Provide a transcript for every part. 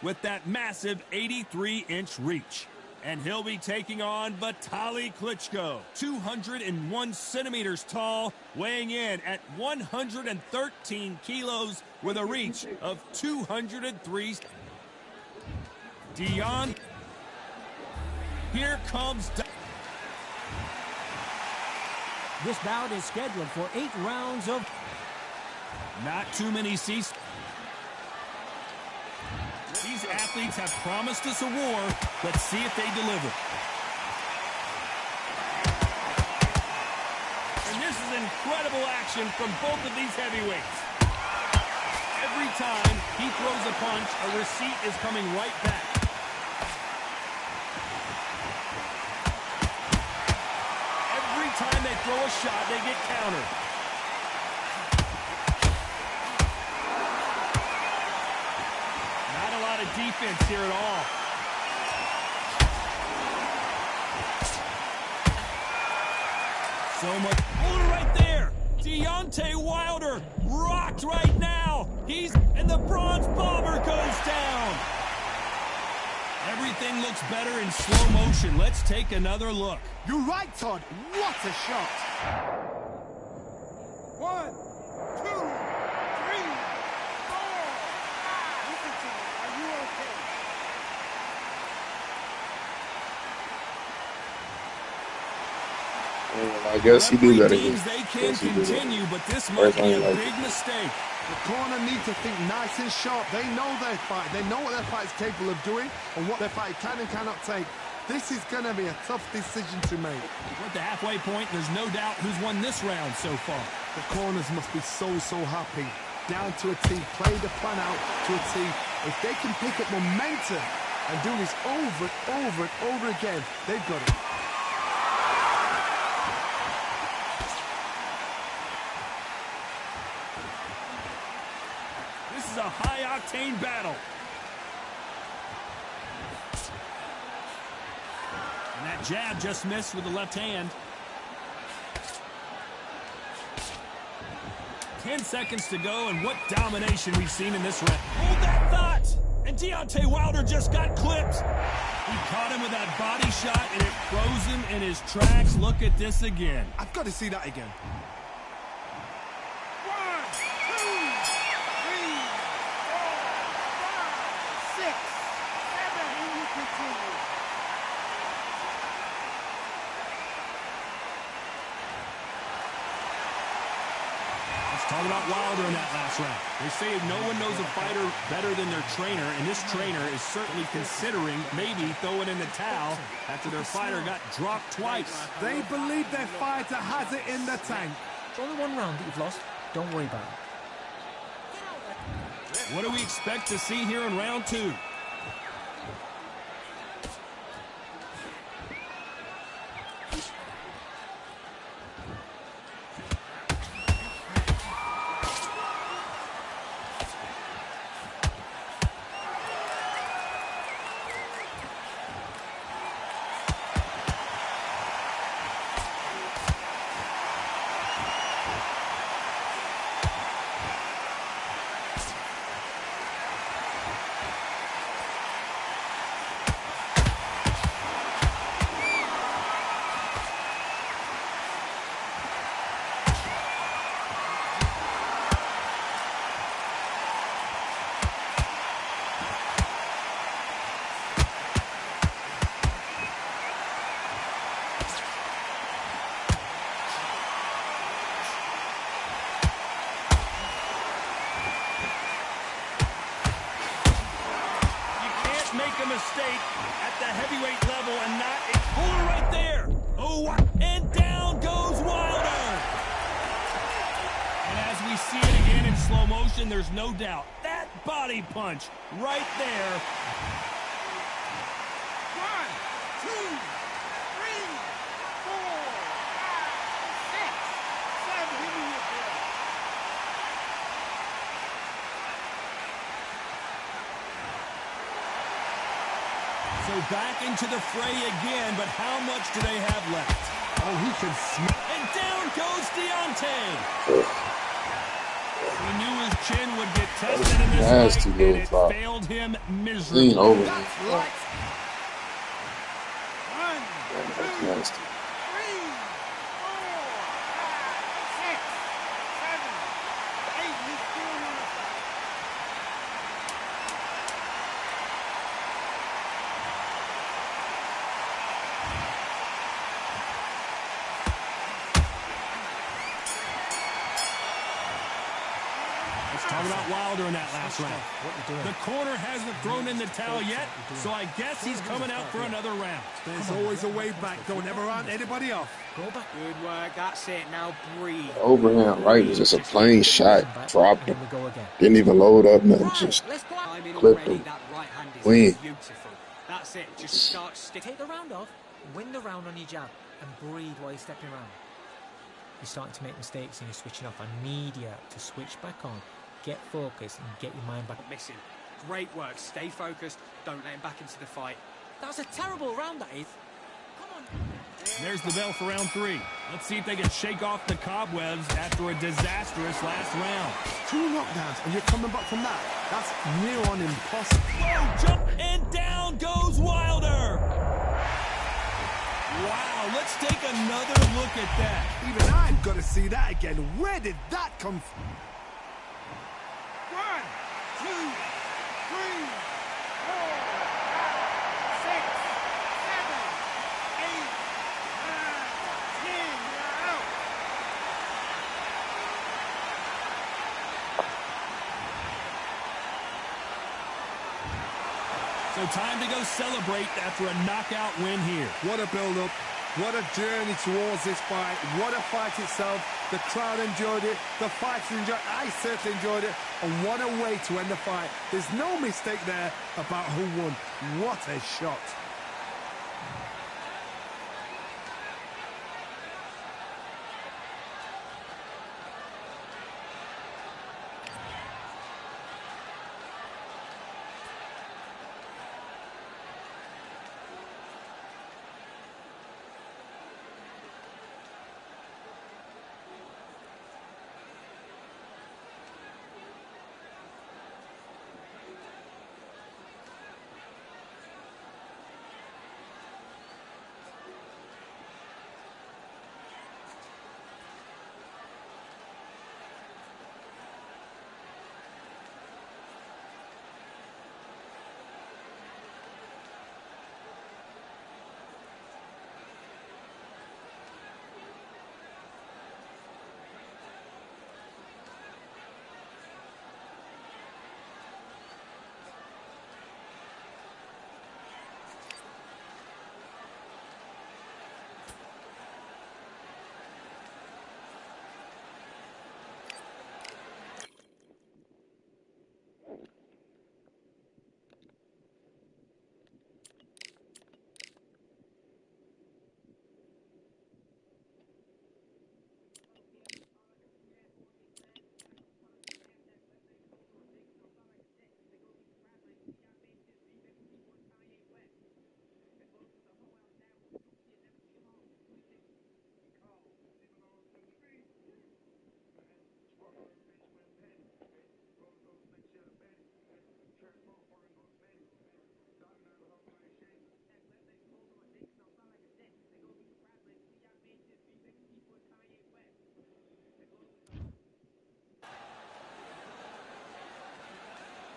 with that massive 83-inch reach. And he'll be taking on Vitaly Klitschko, 201 centimeters tall, weighing in at 113 kilos with a reach of 203. Dion. Here comes. This bout is scheduled for 8 rounds of. Not too many seats. These athletes have promised us a war. Let's see if they deliver. And this is incredible action from both of these heavyweights. Every time he throws a punch, a receipt is coming right back. Every time they throw a shot, they get countered. Of defense here at all. So much. Oh, right there. Deontay Wilder rocked right now. And the bronze bomber goes down. Everything looks better in slow motion. Let's take another look. You're right, Todd. What a shot. 1, 2, 3, 4. I guess he did that again. They can continue, but this might be a big mistake. The corner need to think nice and sharp. They know their fight. They know what their fight is capable of doing and what their fight can and cannot take. This is going to be a tough decision to make. We're at the halfway point. There's no doubt who's won this round so far. The corners must be so happy. Down to a T. Play the plan out to a T. If they can pick up momentum and do this over and over again, they've got it. This is a high-octane battle. And that jab just missed with the left hand. 10 seconds to go, and what domination we've seen in this round. Hold that thought! And Deontay Wilder just got clipped. He caught him with that body shot, and it froze him in his tracks. Look at this again. I've got to see that again. 1, 2, 3, 4, 5, 6, 7, and you continue. Talk about Wilder in that last round. They say no one knows a fighter better than their trainer, and this trainer is certainly considering maybe throwing in the towel after their fighter got dropped twice. They believe their fighter has it in the tank. It's only one round that you've lost. Don't worry about it. What do we expect to see here in round 2? Make a mistake at the heavyweight level and not pull her right there. Oh, and down goes Wilder. And as we see it again in slow motion, there's no doubt that body punch right there. 1, 2, 3, 4, 5, 6, 7. Give me your breath. So back into the fray again, but how much do they have left? Oh, he can smell. And down goes Deontay. He knew his chin would get tested in this Nasty fight, little and it drop. failed him Clean miserably. over. That's right. That's nasty. Talk about Wilder in that last round. The corner hasn't thrown in the towel yet, so I guess he's coming out for another round. There's always a way back. Don't ever round anybody off. Go back. Good work. That's it. Now breathe. Overhand right is just a plain shot. Dropped him. We go again. Didn't even load up nothing. Just Let's go. I'm in clipped already. him. That right hand is Clean. beautiful. That's it. Just start sticking. Take the round off, win the round on your jab, and breathe while you're stepping around. You're starting to make mistakes and you're switching off. I need you to switch back on, get focused, and get your mind back. Missing. Great work. Stay focused. Don't let him back into the fight. That's a terrible round, that is. Come on. There's the bell for round 3. Let's see if they can shake off the cobwebs after a disastrous last round. 2 knockdowns, and you're coming back from that. That's near on impossible. Oh, jump, and down goes Wilder. Wow, let's take another look at that. Even I've got to see that again. Where did that come from? 1, 2, 3, 4, 6, 7, 8, 9, 10. You're out. So time to go celebrate after a knockout win here. What a build-up. What a journey towards this fight. What a fight itself. The crowd enjoyed it. The fighters enjoyed it. I certainly enjoyed it. And what a way to end the fight. There's no mistake there about who won. What a shot.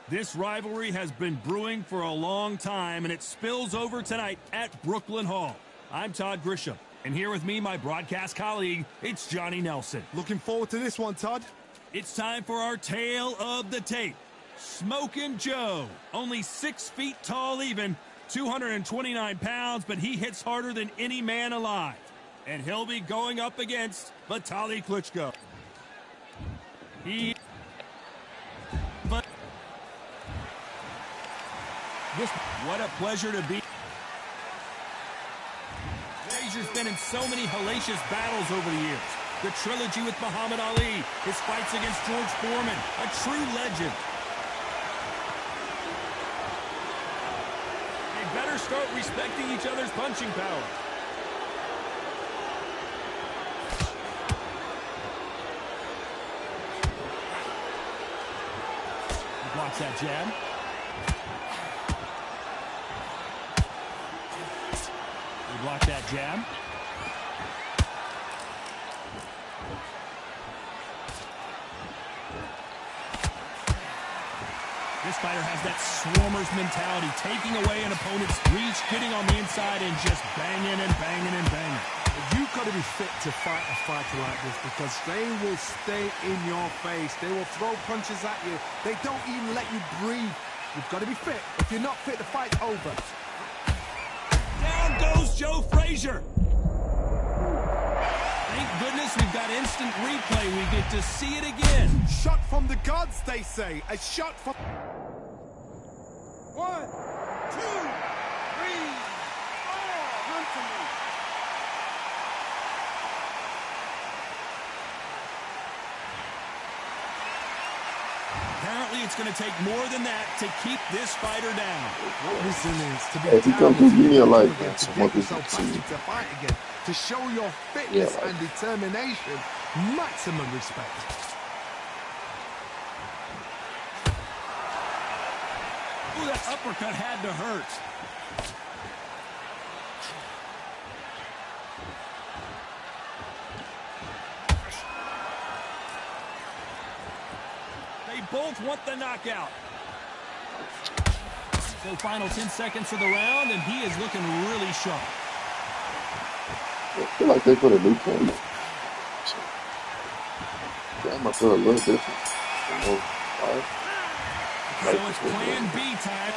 This rivalry has been brewing for a long time, and it spills over tonight at Brooklyn Hall. I'm Todd Grisham, and here with me, my broadcast colleague, it's Johnny Nelson. Looking forward to this one, Todd. It's time for our tale of the tape. Smokin' Joe, only 6 feet tall even, 229 pounds, but he hits harder than any man alive. And he'll be going up against Vitaly Klitschko. What a pleasure to be. Frazier's been in so many hellacious battles over the years. The trilogy with Muhammad Ali, his fights against George Foreman, a true legend. They better start respecting each other's punching power. that jab. He blocked that jab. This fighter has that swarmer's mentality, taking away an opponent's reach, getting on the inside, and just banging and banging and banging. You've got to be fit to fight a fighter like this because they will stay in your face. They will throw punches at you. They don't even let you breathe. You've got to be fit. If you're not fit, the fight's over. Down goes Joe Frazier. Thank goodness we've got instant replay. We get to see it again. Shot from the gods, they say. A shot from... 1, 2, 3, 4. Run to me. Apparently, it's going to take more than that to keep this fighter down. Resilience to be If you come to me like that, to so get what we yourself can back see. into fight again, to show your fitness and determination, maximum respect. Ooh, that uppercut had to hurt. They both want the knockout. So final 10 seconds of the round, and he is looking really sharp. I feel like they put a new plan. Damn, I feel a little different. So it's plan B time.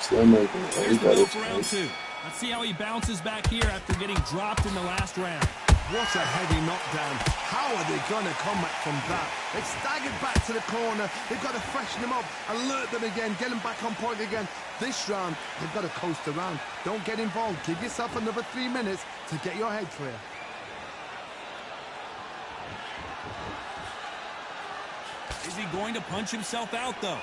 Still making it. Here's the bell for round 2. Let's see how he bounces back here after getting dropped in the last round. What a heavy knockdown. How are they going to come back from that? They've staggered back to the corner. They've got to freshen them up, alert them again, get them back on point again. This round, they've got to coast around. Don't get involved. Give yourself another 3 minutes to get your head clear. Is he going to punch himself out, though?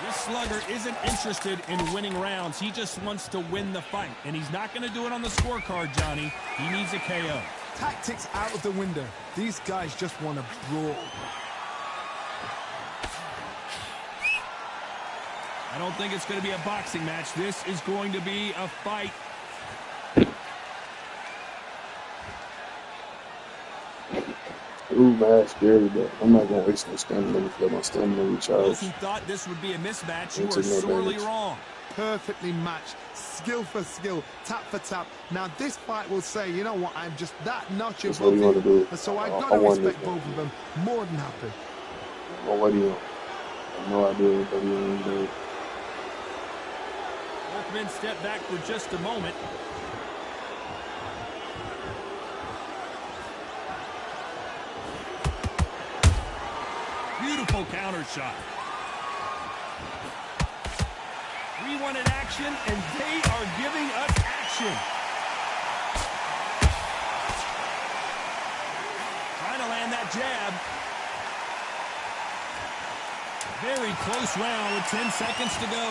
This slugger isn't interested in winning rounds. He just wants to win the fight. And he's not going to do it on the scorecard, Johnny. He needs a KO. Tactics out of the window. These guys just want to brawl. I don't think it's going to be a boxing match. This is going to be a fight. Ooh, man, scary, but I'm not going to waste no stamina to let my stamina Those recharge. who thought this would be a mismatch, you Don't are take no sorely damage. wrong. Perfectly matched, skill for skill, tap for tap. Now this fight will say, you know what, I'm just that notch That's above what you wanna you. do. And so I've I got to want respect this one. both of them. More than happy. Well, what do you want? I have no idea what you want to do. Both men step back for just a moment. Beautiful counter shot. We wanted action, and they are giving us action. Trying to land that jab. Very close round with 10 seconds to go.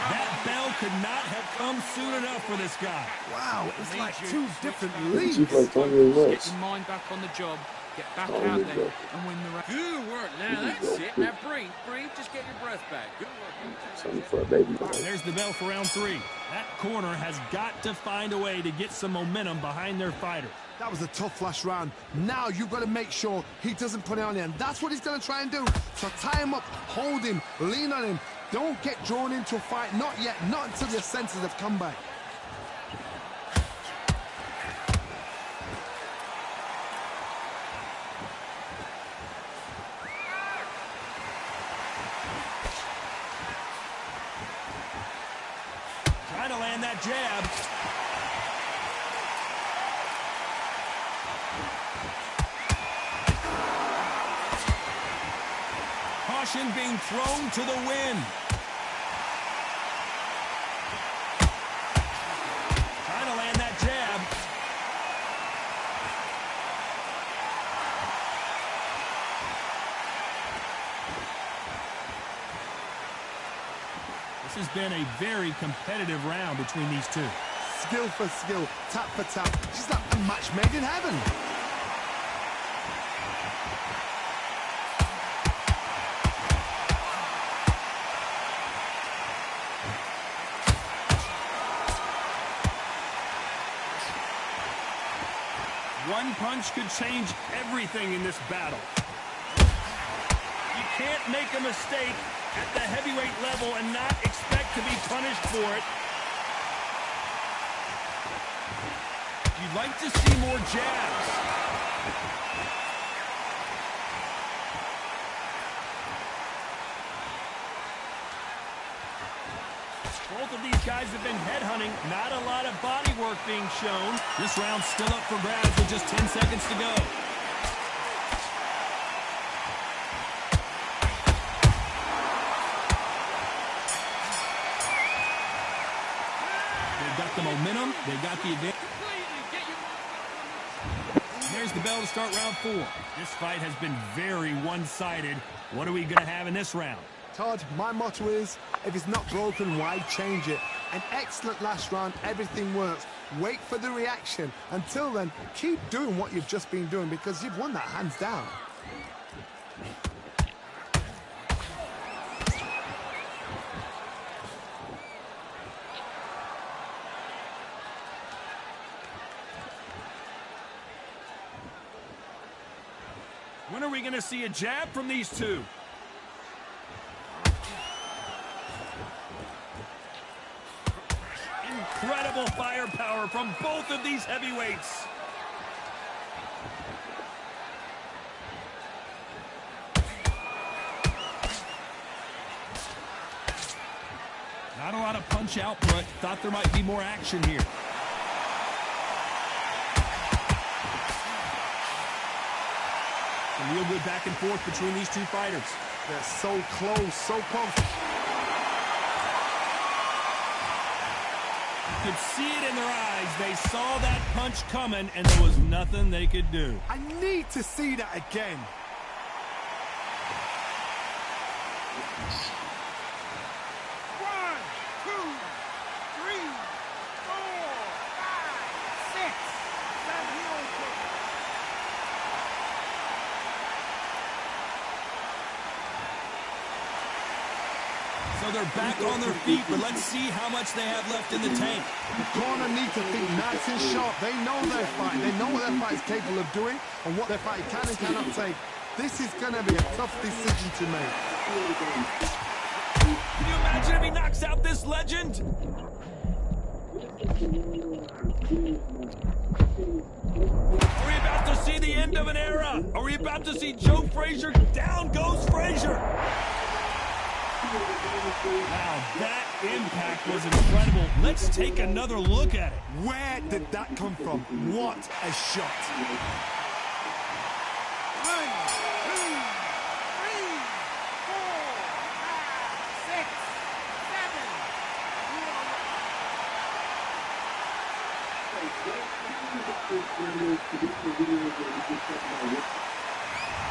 That bell could not have come soon enough for this guy. Wow, it's like two different It's leagues. like 28 Get bucks. your mind back on the job, get back Oh, out yeah. there and win the round. Good work. Now that's it. Now breathe. Breathe. Just get your breath back. Good work. Something for a baby. There's the bell for round 3. That corner has got to find a way to get some momentum behind their fighter. That was a tough last round. Now you've got to make sure he doesn't put it on you, and that's what he's going to try and do. So tie him up, hold him, lean on him. Don't get drawn into a fight. Not yet. Not until your senses have come back. Trying to land that jab. Caution being thrown to the wind. Trying to land that jab. This has been a very competitive round between these two. Skill for skill, tap for tap. She's like a match made in heaven. One punch could change everything in this battle. You can't make a mistake at the heavyweight level and not expect to be punished for it. You'd like to see more jabs. Both of these guys have been headhunting. Not a lot of body work being shown. This round's still up for grabs with just 10 seconds to go. They've got the momentum. They've got the advantage. There's the bell to start round 4. This fight has been very one-sided. What are we going to have in this round? Todd, my motto is, if it's not broken, why change it? An excellent last round, everything works. Wait for the reaction. Until then, keep doing what you've just been doing because you've won that hands down. When are we going to see a jab from these two? Incredible firepower from both of these heavyweights. Not a lot of punch output. Thought there might be more action here. Some real good back and forth between these two fighters. They're so close, so close. You could see it in their eyes. They saw that punch coming, and there was nothing they could do. I need to see that again. One, two, three, four, five, six, seven, 8. So they're back on their feet, but let's see how much they have left in the tank. The corner need to think nice and sharp. They know their fight. They know what their fight is capable of doing and what their fight can and cannot take. This is going to be a tough decision to make. Can you imagine if he knocks out this legend? Are we about to see the end of an era? Are we about to see Joe Frazier? Down goes Frazier. Wow, that impact was incredible. Let's take another look at it. Where did that come from? What a shot. 1, 2, 3, 4, 5, 6, 7.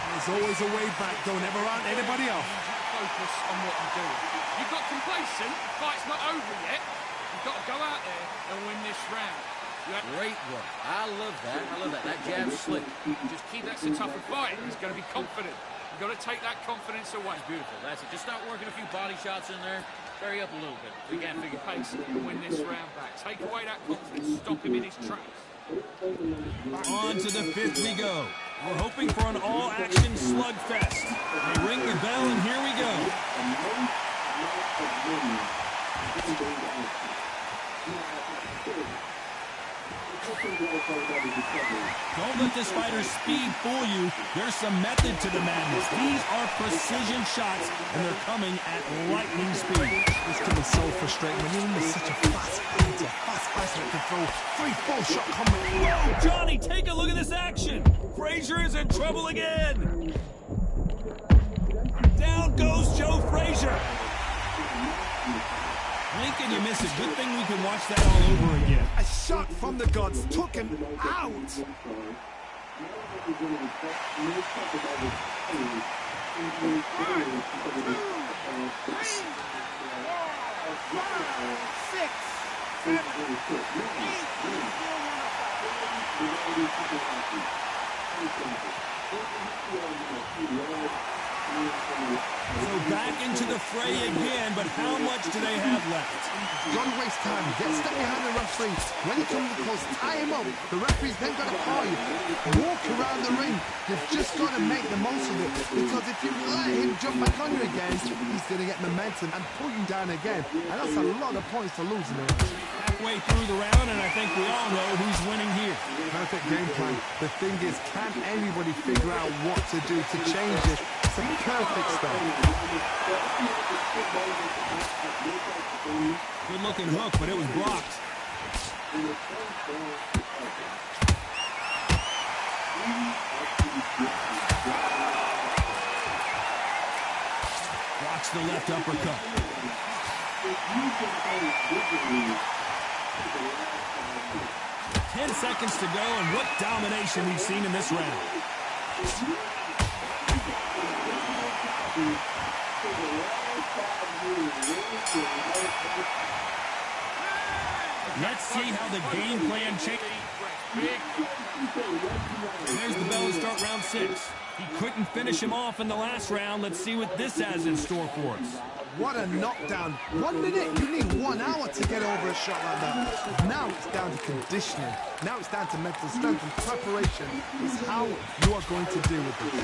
There's always a way back. Don't ever run anybody else. Focus on what you're doing. You got complacent, the fight's not over yet. You've got to go out there and win this round. Great work. I love that. I love that. That jab's slick. Just keep that's a tougher fight. He's going to be confident. You've got to take that confidence away. Beautiful. That's it. Just start working a few body shots in there. Vary up a little bit. We can't figure Pace and win this round back. Take away that confidence. Stop him in his tracks. On to the 5th we go. We're hoping for an all-action slugfest. They ring the bell, and here we go. Don't let this fighter's speed fool you. There's some method to the madness. These are precision shots, and they're coming at lightning speed. This can be so frustrating when you're in such a fast fighter. Fast fighter that can throw 3-4 shot combinations. Whoa, Johnny, take a look at this action. Frazier is in trouble again. Down goes Joe Frazier. Blink and you miss it. Good thing we can watch that all over again. A shot from the gods took him out. 5, 6, 7, 8. So back into the fray again, but how much do they have left? Don't waste time. Get stuck behind the referee. When he comes close, tie him up. The referee's then got to call you. Walk around the ring. You've just got to make the most of it. Because if you let him jump back on you again, he's going to get momentum and pull you down again. And that's a lot of points to lose in the round. Halfway through the round, and I think we all know who's winning here. Perfect game plan. The thing is, can anybody figure out what to do to change it? It's a perfect start. Good looking hook, but it was blocked. Watch the left uppercut. 10 seconds to go, and what domination we've seen in this round. Let's see how the game plan changes. There's the bell to start round 6. He couldn't finish him off in the last round. Let's see what this has in store for us. What a knockdown. 1 minute, you need 1 hour to get over a shot like that. Now it's down to conditioning. Now it's down to mental strength and preparation. It's how you are going to deal with it.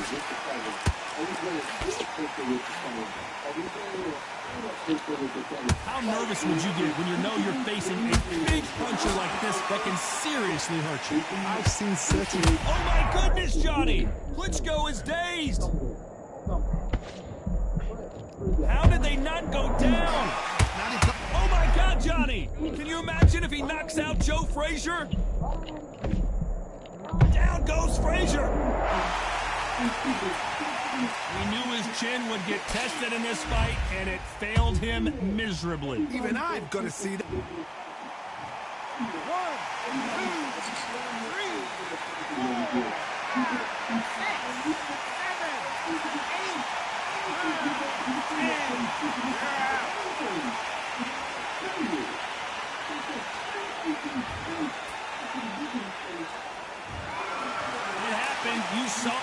How nervous would you get when you know you're facing a big puncher like this that can seriously hurt you? I've seen certain... Oh my goodness, Johnny! Klitschko is dazed! How did they not go down? Oh my God, Johnny! Can you imagine if he knocks out Joe Frazier? Down goes Frazier! We knew his chin would get tested in this fight, and it failed him miserably. Even I've got to see that. 1, 2, 3, 4, 5, 6, 7, 8, 9, 10. It happened. You saw it.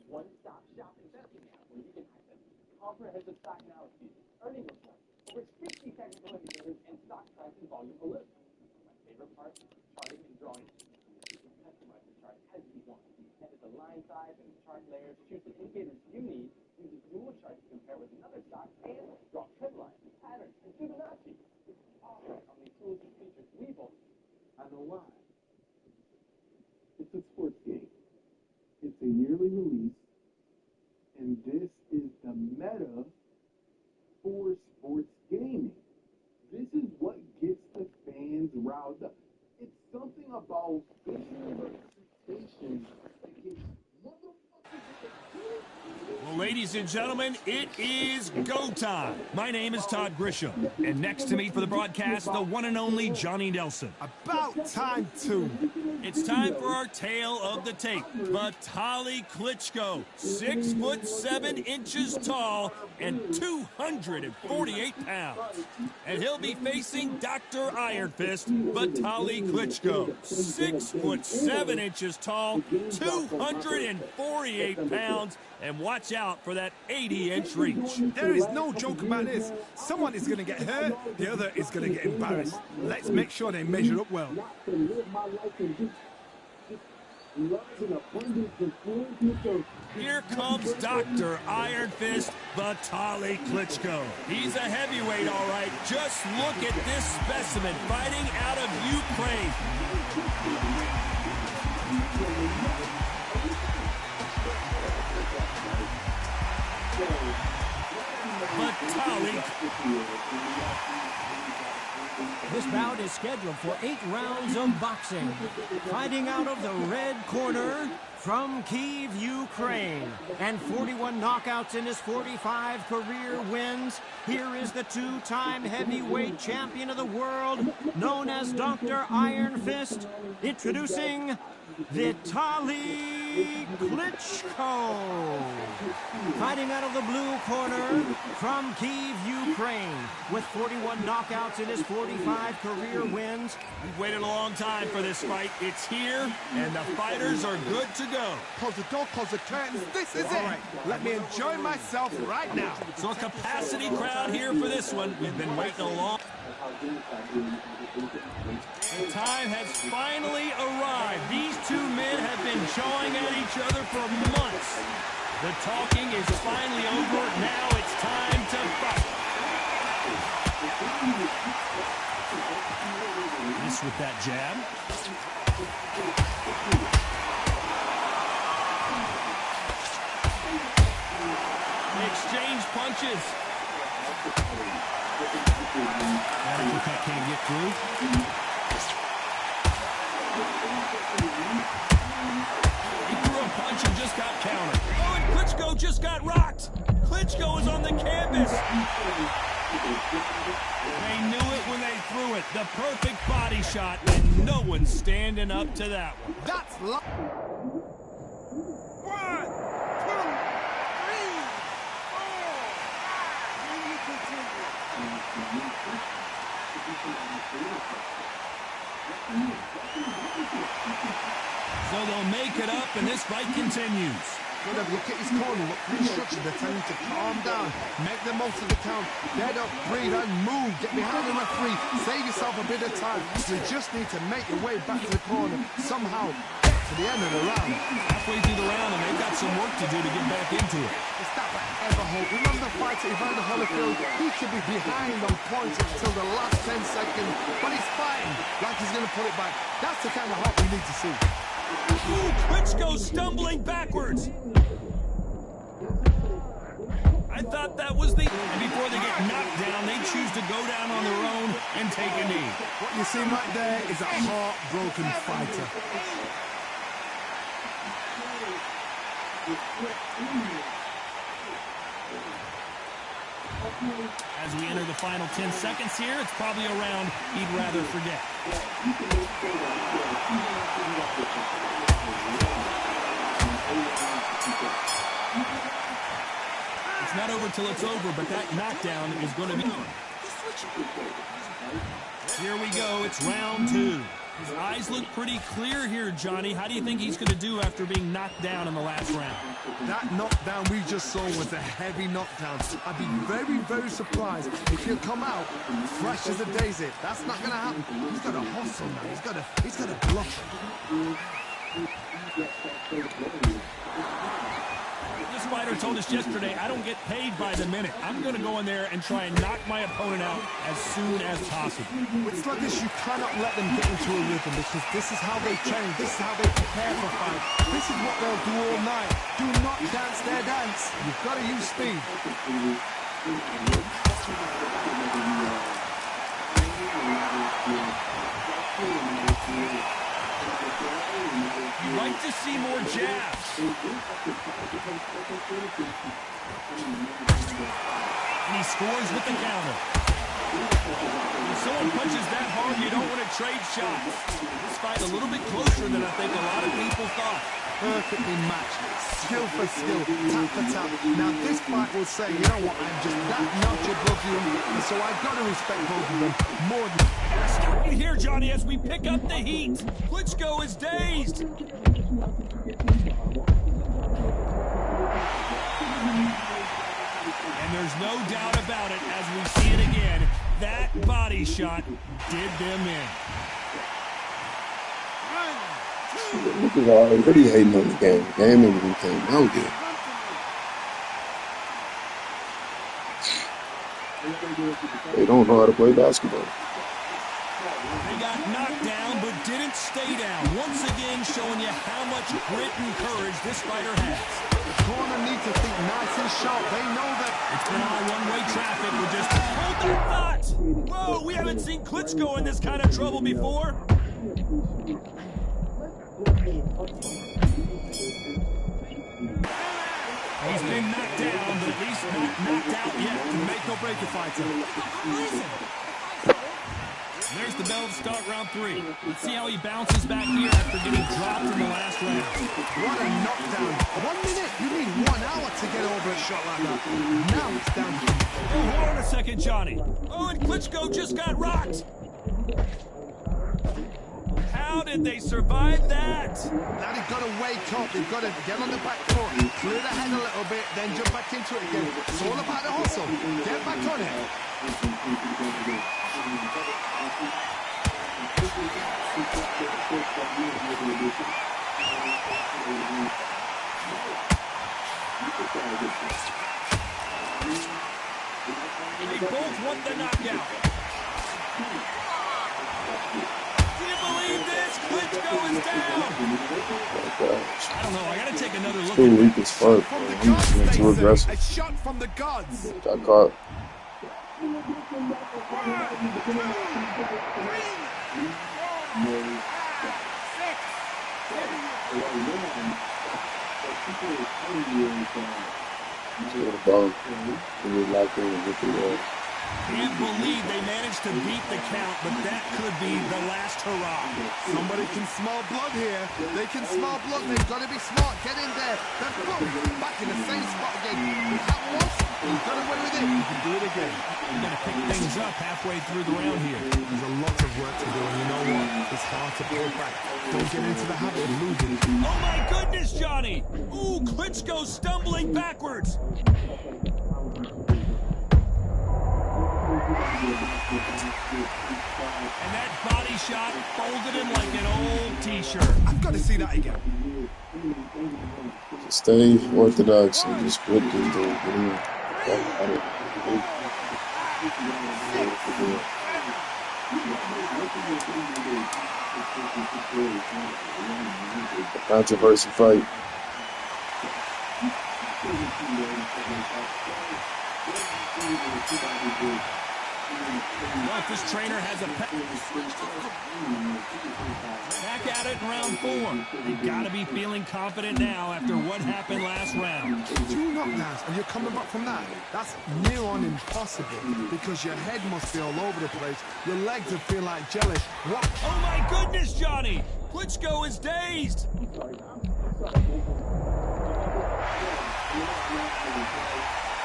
One-stop shopping destination where you can access comprehensive stock analysis, earning reports, over 60 technical indicators, and stock price and volume alerts. My favorite part, charting and drawing. You can customize the chart as you want. Edit the line size and chart layers, choose the indicators you need, use a dual chart to compare with another stock, and draw trend lines, patterns, and Fibonacci. It's all right on the tools and features we both. I know why. It's a sports game. It's a yearly release, and this is the meta for sports gaming. This is what gets the fans riled up. It's something about visual representation that gets Well, ladies and gentlemen, it is go time. My name is Todd Grisham, and next to me for the broadcast, the one and only Johnny Nelson. About time, too. It's time for our tale of the tape. Vitaly Klitschko, 6'7" tall and 248 pounds. And he'll be facing Dr. Iron Fist, Vitaly Klitschko, 6'7" tall, 248 pounds. And watch out for that 80-inch reach. There is no joke about this. Someone is going to get hurt, the other is going to get embarrassed. Let's make sure they measure up well. Here comes Dr. Iron Fist, Vitaly Klitschko. He's a heavyweight, all right. Just look at this specimen fighting out of Ukraine. This bout is scheduled for 8 rounds of boxing. Fighting out of the red corner from Kyiv, Ukraine, and 41 knockouts in his 45 career wins. Here is the 2-time heavyweight champion of the world, known as Dr. Iron Fist, introducing Vitaly Klitschko. Fighting out of the blue corner from Kyiv, Ukraine, with 41 knockouts in his 45 career wins. We've waited a long time for this fight. It's here, and the fighters are good to go. Close the door, close the curtains. This is it. All right, let me enjoy myself right now. So a capacity crowd here for this one. We've been waiting a long time. The time has finally arrived. These two men have been jawing at each other for months. The talking is finally over. Now it's time to fight. This with that jab. Exchange punches. That uppercut can't get through. He threw a punch and just got countered. Oh, and Klitschko just got rocked. Klitschko is on the canvas. They knew it when they threw it. The perfect body shot, and no one's standing up to that one. That's one, two, three, four. Then you continue. So they'll make it up, and this fight continues. Look at his corner, look at the instruction. They're telling him to calm down, make the most of the count, get up, breathe, and move. Get behind the referee, save yourself a bit of time. You just need to make your way back to the corner, somehow get to the end of the round. Halfway through the round, and they've got some work to do to get back into it. It's that ever hope. Remember the fight at Evander Holyfield? He could be behind on points until the last 10 seconds, but he's fighting like he's going to pull it back. That's the kind of hope we need to see. Ooh, Klitschko stumbling backwards. I thought that was the... And before they get knocked down, they choose to go down on their own and take a knee. What you see right there is a heartbroken fighter. As we enter the final 10 seconds here, it's probably a round he'd rather forget. It's not over till it's over, but that knockdown is going to be... Here we go, it's round 2. His eyes look pretty clear here, Johnny. How do you think he's going to do after being knocked down in the last round? That knockdown we just saw was a heavy knockdown. I'd be very, very surprised if he'll come out fresh as a daisy. That's not going to happen. He's got to hustle now. He's got to bluff. This fighter told us yesterday, I don't get paid by the minute. I'm going to go in there and try and knock my opponent out as soon as possible. It's like this, you cannot let them get into a rhythm because this is how they train, this is how they prepare for fight. This is what they'll do all night. Do not dance their dance. You've got to use speed. You'd like to see more jabs. And he scores with the counter. When someone punches that hard, you don't want to trade shots. This fight a little bit closer than I think a lot of people thought. Perfectly matched. Skill for skill, tap for tap. Now this fight will say, you know what, I'm just that notch above you, and so I've got to respect both of them more than... Stop it here, Johnny, as we pick up the heat. Klitschko is dazed. And there's no doubt about it, as we see it again, that body shot did them in. Niggas already hating on the game. The game ain't even came out yet. They don't know how to play basketball. They got knocked down, but didn't stay down. Once again, showing you how much grit and courage this fighter has. The corner needs to think nice and sharp. They know that... It's been all one-way traffic. We're just... Hold that thought! Whoa, we haven't seen Klitschko in this kind of trouble before. He's been knocked down, but at least not knocked out yet. Make or break a fighter. There's the bell to start round 3. Let's see how he bounces back here after getting dropped in the last round. What a knockdown. 1 minute. You need 1 hour to get over a shot like that. Now it's down to... Oh, hold on a second, Johnny. Oh, and Klitschko just got rocked. How did they survive that? Now they've got to wake up. They've got to get on the back foot, clear the head a little bit, then jump back into it again. It's all about the hustle. Get back on it. They both want the knockout. Do you believe this? Klitschko is down. I don't know. I got to take another look. Too weak as fuck, bro. He's too aggressive. A shot from the gods. Got caught. He's got a bump. He was locked in with the Can't believe they managed to beat the count, but that could be the last hurrah. Somebody can smell blood here. They can smell blood. They've got to be smart. Get in there. Then boom, back in the same spot again. It happened once. He's got away with it. You can do it again. You got to pick things up halfway through the round here. There's a lot of work to do, and you know what? It's hard to pull back. Don't get into the habit of losing. Oh my goodness, Johnny! Ooh, Klitschko stumbling backwards. And that body shot folded him like an old t-shirt. I've got to see that again. Stay orthodox and just quit this dude. A controversy fight. Well, if this trainer has a back at it in round 4. You got to be feeling confident now after what happened last round. 2 knockdowns, and you're coming back from that. That's near on impossible because your head must be all over the place. Your legs would feel like jelly. What? Oh my goodness, Johnny! Klitschko is dazed.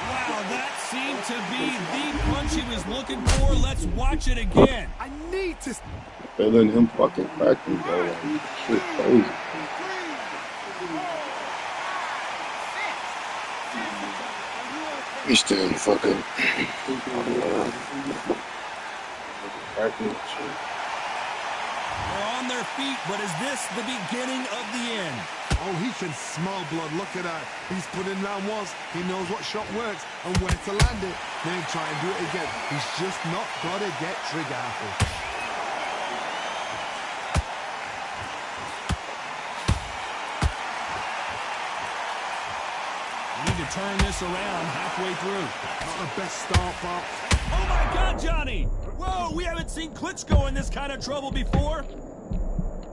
Wow, that seemed to be the punch he was looking for. Let's watch it again. I need to... They letting him fucking crack me, bro. Like, shit crazy. He's still fucking... cracking and shit. They're on their feet, but is this the beginning of the end? Oh, he can smell blood. Look at that. He's put in round once. He knows what shot works and where to land it. Then try and do it again. He's just not got to get trigger happy. Need to turn this around halfway through. Not the best start, Bob. Oh my God, Johnny! Whoa, we haven't seen Klitschko in this kind of trouble before.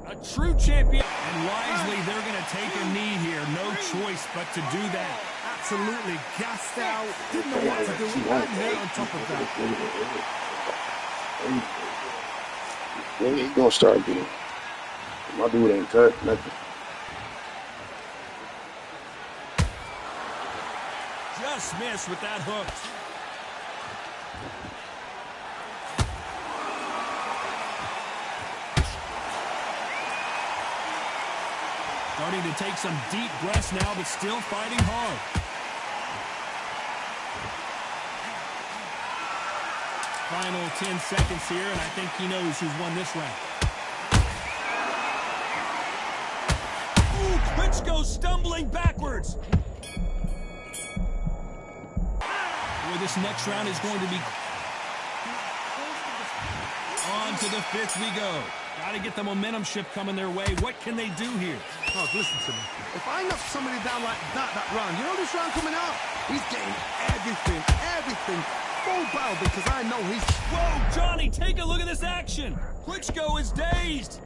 A true champion. And wisely, they're going to take a knee here. No choice but to do that. Absolutely gassed out. Didn't know what to do. And hit on top of that. Yeah, he's gonna start getting. My dude ain't cut nothing. Just missed with that hook. Starting to take some deep breaths now, but still fighting hard. Final 10 seconds here, and I think he knows who's won this round. Ooh, Klitschko stumbling backwards. Boy, this next round is going to be... On to the 5th we go. Got to get the momentum shift coming their way. What can they do here? Oh, listen to me. If I knock somebody down like that round, you know this round coming out? He's getting everything full barrel because I know he's... Whoa, Johnny, take a look at this action. Klitschko is dazed.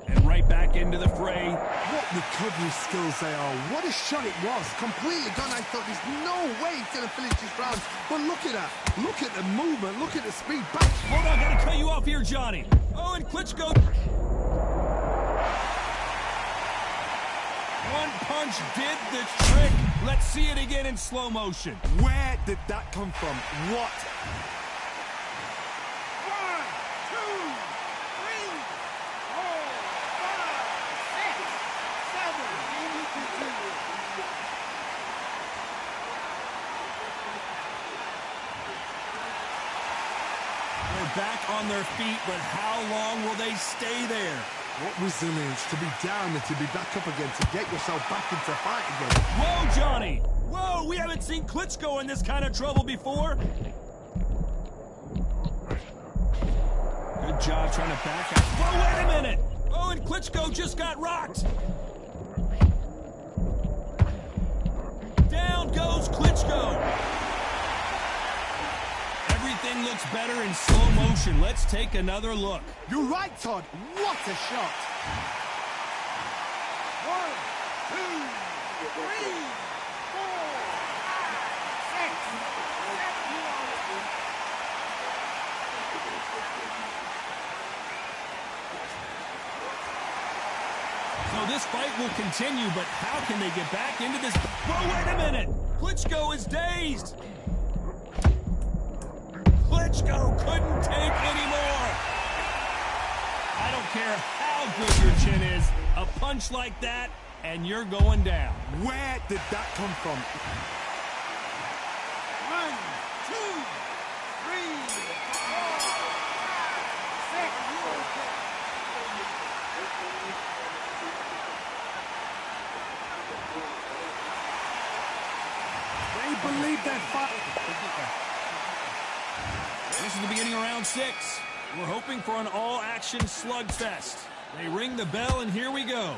And right back into the fray. What recovery skills they are. What a shot it was. Completely gone. I thought there's no way he's going to finish this round. But look at that. Look at the movement. Look at the speed. Back. Hold on, gotta cut you off here, Johnny. Oh, and Klitschko... One punch did the trick. Let's see it again in slow motion. Where did that come from? What? 1, 2, 3, 4, 5, 6, 7. They're back on their feet, but how long will they stay there? What resilience to be down and to be back up again, to get yourself back into fight again. Whoa, Johnny! Whoa, we haven't seen Klitschko in this kind of trouble before. Good job trying to back out. Whoa, wait a minute! Oh, and Klitschko just got rocked. Down goes Klitschko. Everything looks better in slow motion. Let's take another look. You're right, Todd. What a shot. 1, 2, 3, 4, 5, 6, 7. So this fight will continue, but how can they get back into this? Whoa, wait a minute! Klitschko is dazed. Klitschko couldn't take anymore. I don't care how good your chin is. A punch like that, and you're going down. Where did that come from? 1, 2, 3, 4, 5, 6. They believe that fight. This is the beginning of round 6. We're hoping for an all-action slugfest. They ring the bell, and here we go.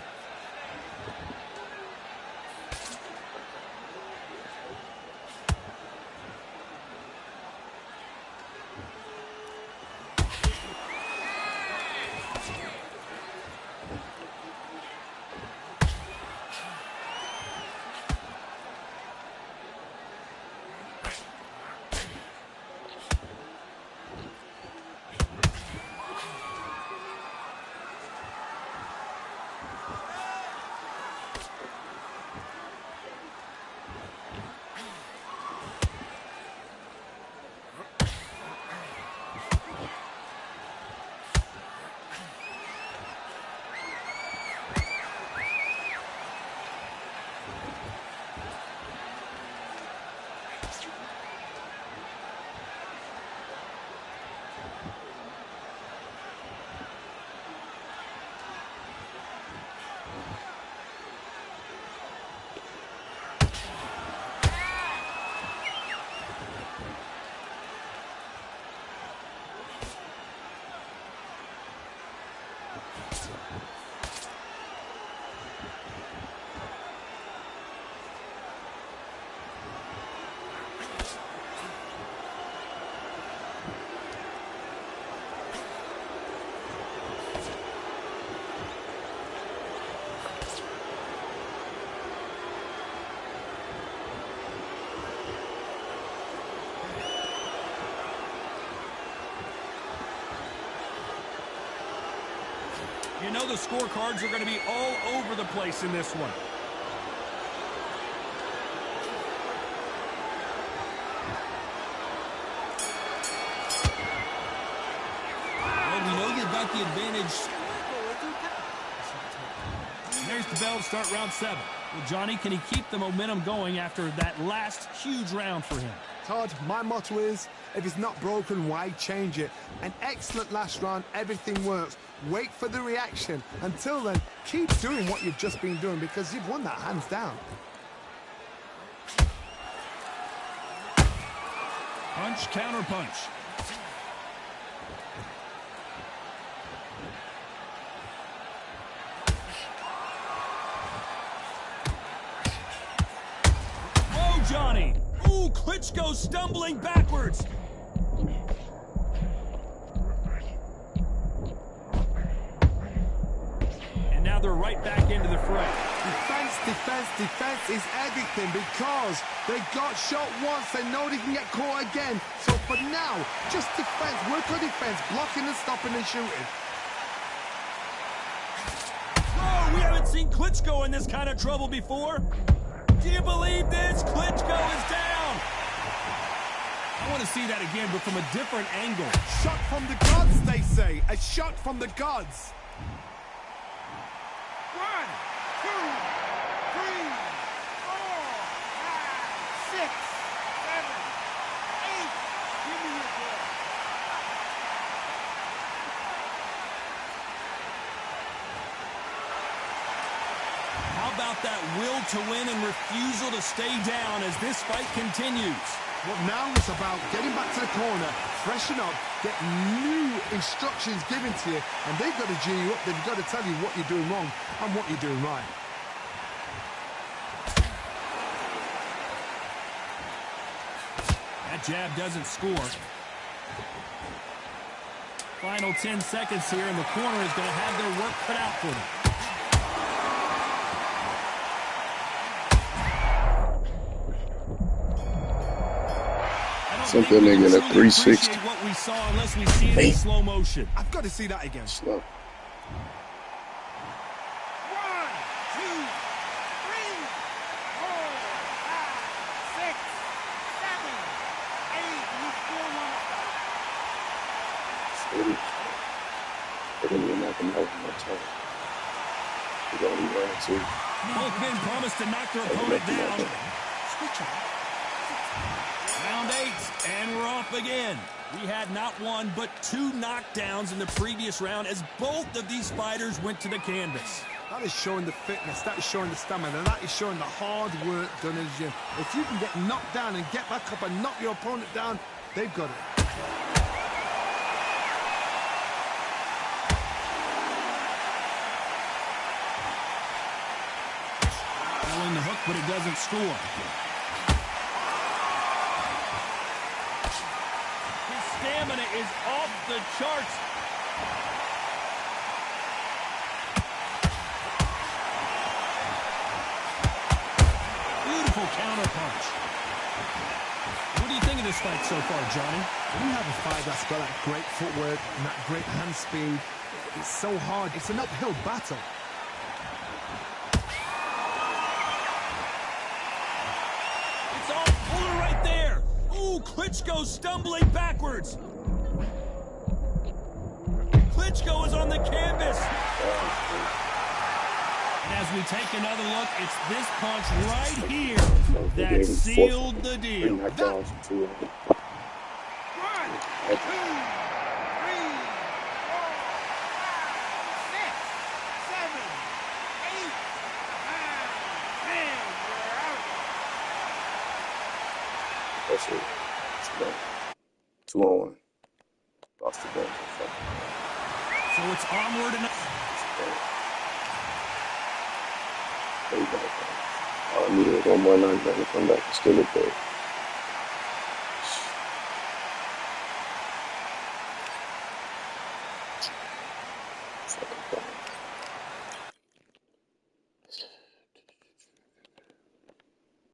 You know the scorecards are going to be all over the place in this one. Well, we know you've got the advantage. There's the bell to start round 7. Well, Johnny, can he keep the momentum going after that last huge round for him? Todd, my motto is, if it's not broken, why change it? An excellent last round, everything works. Wait for the reaction. Until then, keep doing what you've just been doing because you've won that hands down. Punch, counter punch. Johnny. Ooh, Klitschko stumbling backwards. And now they're right back into the fray. Defense is everything because they got shot once. They know they can get caught again. So for now, just defense. Work on defense, blocking and stopping and shooting. Whoa, we haven't seen Klitschko in this kind of trouble before. Do you believe this? Klitschko is down. I want to see that again, but from a different angle. Shot from the gods, they say. A shot from the gods. 1, 2, 3, 4, 5, 6, 7, 8. Give me your ball. How about that will to win and refusal to stay down as this fight continues? Well, now it's about getting back to the corner, freshen up, get new instructions given to you, and they've got to G you up. They've got to tell you what you're doing wrong and what you're doing right. That jab doesn't score. Final 10 seconds here, and the corner is going to have their work cut out for them. Sent that nigga in a 360. What we saw unless we see it in slow motion. I've got to see that again. Slow. 1, 2, 3, 4, 5, 6, 7, 8. You still want Steady. They didn't even knock him out with my time. He only ran two. Both men promised to knock their opponent down. Switch on. Round 8, and we're off again. We had not one, but 2 knockdowns in the previous round as both of these fighters went to the canvas. That is showing the fitness, that is showing the stamina, that is showing the hard work done in the gym. If you can get knocked down and get back up and knock your opponent down, they've got it. Pulling the hook, but it doesn't score. Stamina is off the charts. Beautiful counterpunch. What do you think of this fight so far, Johnny? When you have a fight that's got that great footwork and that great hand speed, it's so hard. It's an uphill battle. It's all fuller right there. Ooh, Klitschko stumbling backwards. Klitschko is on the canvas. And as we take another look, it's this punch right here that sealed the deal. 1, 2, 3, 4, 5, 6, 7, 8, 9, 10. We're out. That's it. It's done. 2-on-1. Lost the game. So it's onward and There you go. All I needed was one more knockdown to come back and still look good. Fucking fine.